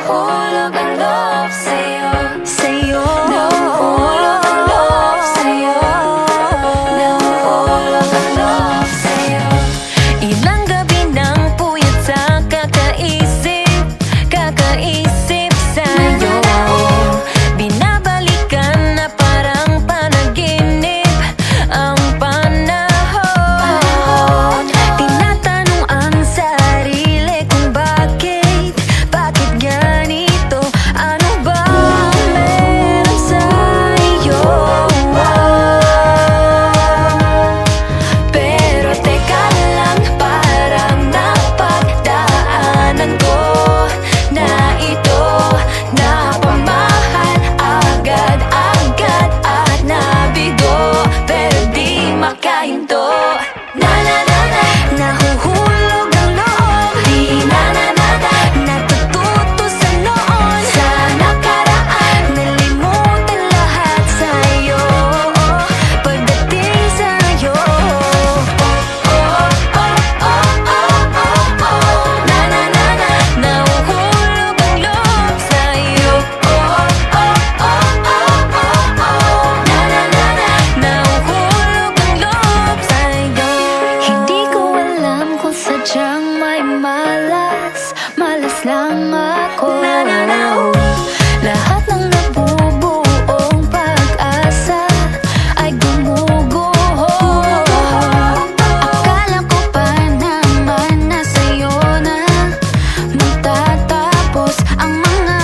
nahuhulog ang love sa'yo, sa'yo. Nahuhulog ang love sa'yo, nahuhulog ang love sa'yo. Ilang gabi nang puyat sa kakaisip, kakaisip sa'yo. Binabalikan na parang panaginip ang panahon. Tinatanong ang sarili kung bakit ganito. Ano ba meron sa'yo? Pero teka lang, parang napagdaanan ko na ito. Napamahal agad-agad at nabigo, pero di makahinto. Nahuhulog ang loob, di natututo sa noon, sa nakaraan. Nalimutan lahat sa'yo pagdating sa'yo. Nahuhulog ang loob sa'yo. Nahuhulog ang loob sa'yo. Hindi ko alam kung sadyang may malas lang ako. Lahat ng nabubuong pag-asa ay gumuguho. Akala ko pa naman na sa'yo na magtatapos ang mga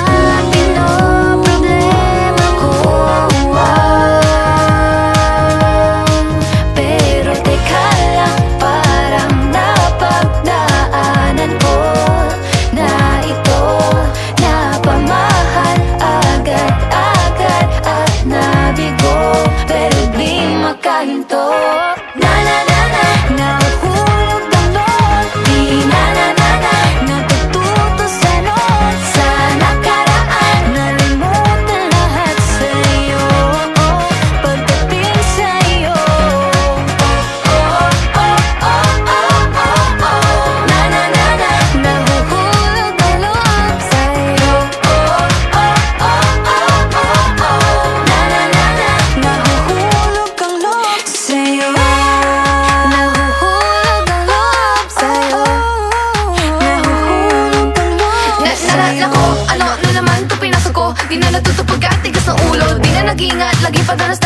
pinoproblema ko. Pero teka lang, parang napagdaanan ko na ito. Napamahal agad-agad at nabigo, pero di makahinto. Nahuhulog ang loob, di natututo sa noon, sa nakaraan. Nalimutan lahat sa'yo pagdating sa'yo. Nahuhulog ang loob sa'yo. Nahuhulog ang loob sa'yo. Nahuhulog ang loob sa'yo. Nahuhulog ang loob sa'yo. Nako, ano naman to pinasok ko? Di na natutupag at tigas ng ulo. Di na nag-iingat, lagi padalas